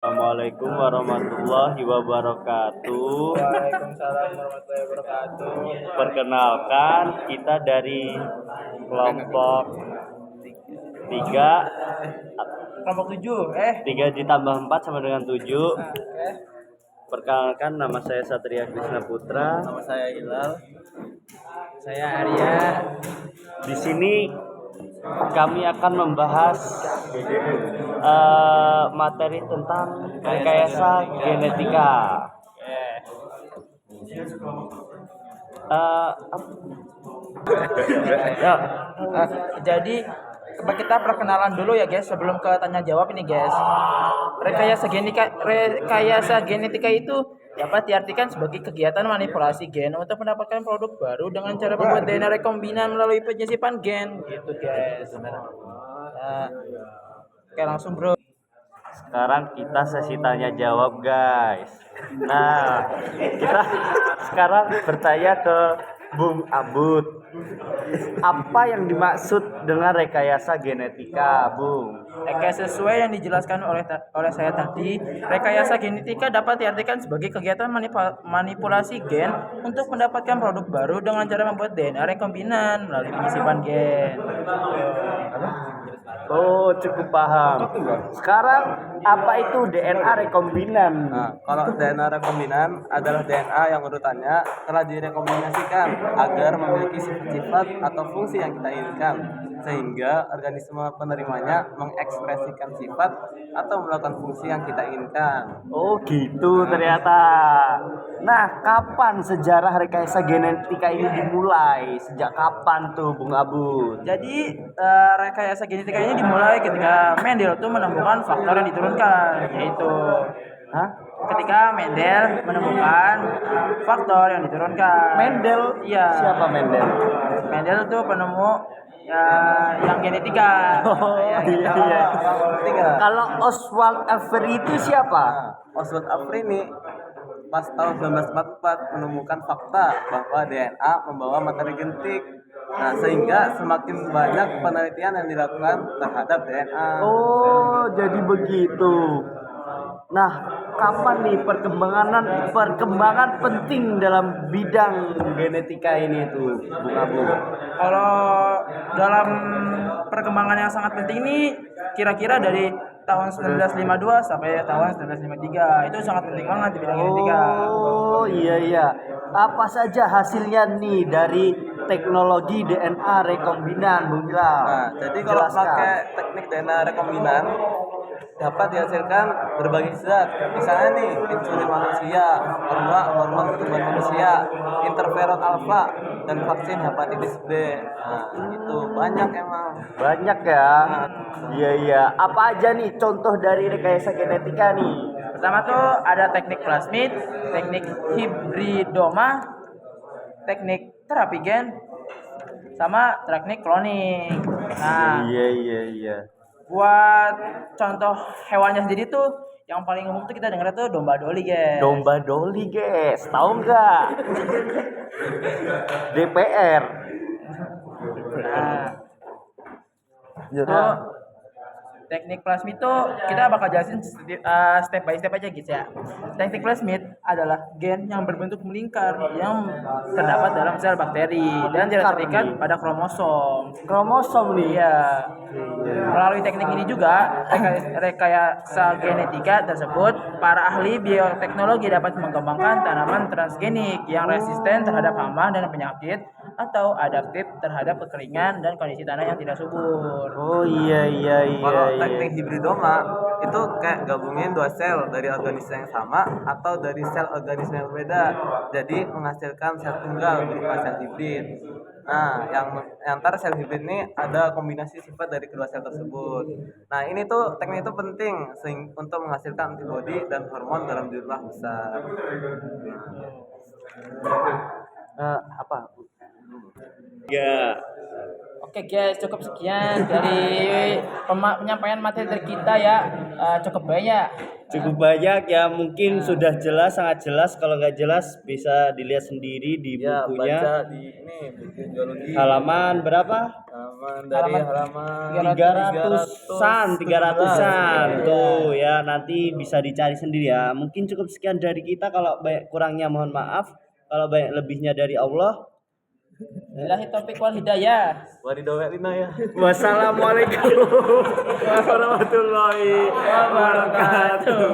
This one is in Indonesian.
Assalamualaikum warahmatullahi wabarakatuh. Waalaikumsalam warahmatullahi wabarakatuh. Perkenalkan, kita dari kelompok 3. Kelompok 7. 3 ditambah 4 sama dengan 7. Oke. Perkenalkan, nama saya Satria Krisna Putra. Nama saya Hilal. Saya Arya. Di sini kami akan membahas materi tentang rekayasa genetika. Ya, Jadi kita perkenalan dulu ya guys sebelum ke tanya jawab ini guys. Rekayasa genetika itu dapat diartikan sebagai kegiatan manipulasi gen untuk mendapatkan produk baru dengan cara membuat DNA rekombinan melalui penyisipan gen gitu guys. Nah, oke langsung bro. sekarang kita sesi tanya jawab, guys. Nah, kita sekarang bertanya ke Bung Abud. Apa yang dimaksud dengan rekayasa genetika, Bung? Oke, sesuai yang dijelaskan oleh saya tadi, rekayasa genetika dapat diartikan sebagai kegiatan manipulasi gen untuk mendapatkan produk baru dengan cara membuat DNA rekombinan melalui penyisipan gen. Oh, cukup paham. Sekarang apa itu DNA rekombinan? Nah, kalau DNA rekombinan adalah DNA yang urutannya telah direkombinasikan agar memiliki sifat-sifat atau fungsi yang kita inginkan, sehingga organisme penerimanya mengekspresikan sifat atau melakukan fungsi yang kita inginkan. Oh, gitu ternyata. Nah, kapan sejarah rekayasa genetika ini dimulai? Sejak kapan tuh, Bung Abud? Jadi rekayasa genetika ini dimulai ketika Mendel tuh menemukan faktor yang diturunkan, yaitu Hah? ketika Mendel menemukan faktor yang diturunkan. Mendel? Iya. Siapa Mendel? Mendel tuh penemu yang genetika. Oh, Ya, iya, gitu. iya. Ketiga, Kalau Oswald Avery itu siapa? Oswald Avery ini pas tahun 1944 menemukan fakta bahwa DNA membawa materi genetik. Nah, sehingga semakin banyak penelitian yang dilakukan terhadap DNA. Oh, jadi begitu. Nah, kapan nih perkembangan penting dalam bidang genetika ini tuh, Bung Abu? Kalau dalam perkembangan yang sangat penting ini kira-kira dari tahun 1952 sampai tahun 1953 itu sangat penting banget di bidang genetika. Oh, iya. Apa saja hasilnya nih dari teknologi DNA rekombinan, Bung Hilal? Nah, jadi kalau Jelaskan. pakai teknik DNA rekombinan dapat dihasilkan berbagai zat. Misalnya nih, insulin manusia, hormon pertumbuhan manusia, interferon alfa, dan vaksin hepatitis B. Nah, itu banyak emang. Banyak ya. Iya. Apa aja nih contoh dari rekayasa genetika nih? Pertama tuh ada teknik plasmid, teknik hibridoma, teknik terapi gen, sama teknik cloning. Nah, Iya. buat contoh hewannya sendiri tuh yang paling umum tuh kita dengar tuh domba doli, guys. Domba doli, guys. Tahu nggak? DPR. Nah, tuh teknik plasmid itu kita bakal jelasin step by step aja gitu ya. Teknik plasmid adalah gen yang berbentuk melingkar yang terdapat dalam sel bakteri dan tidak terikat pada kromosom. Kromosom nih. Iya. Melalui teknik ini juga rekayasa genetika tersebut, para ahli bioteknologi dapat mengembangkan tanaman transgenik yang resisten terhadap hama dan penyakit atau adaptif terhadap kekeringan dan kondisi tanah yang tidak subur. Oh, iya. Kalau teknik hibridoma itu kayak gabungin dua sel dari organisme yang sama atau dari sel organisme yang berbeda. Jadi menghasilkan sel tunggal berupa sel hibrid. Nah, yang antar sel hibrid ini ada kombinasi sifat dari kedua sel tersebut. Nah, ini tuh teknik itu penting untuk menghasilkan antibodi dan hormon dalam jumlah besar. Apa? Ya. Oke guys, cukup sekian dari penyampaian materi dari kita ya. Cukup banyak. Cukup banyak ya, mungkin sudah jelas, sangat jelas. Kalau nggak jelas bisa dilihat sendiri di Ya, bukunya. baca di ini buku geologi. Halaman berapa? Halaman 300-an tuh ya, nanti bisa dicari sendiri ya. Mungkin cukup sekian dari kita, kalau banyak kurangnya mohon maaf, kalau banyak lebihnya dari Allah. Billahi taufiq wal hidayah. Waridowelina ya. Wassalamualaikum warahmatullahi wabarakatuh.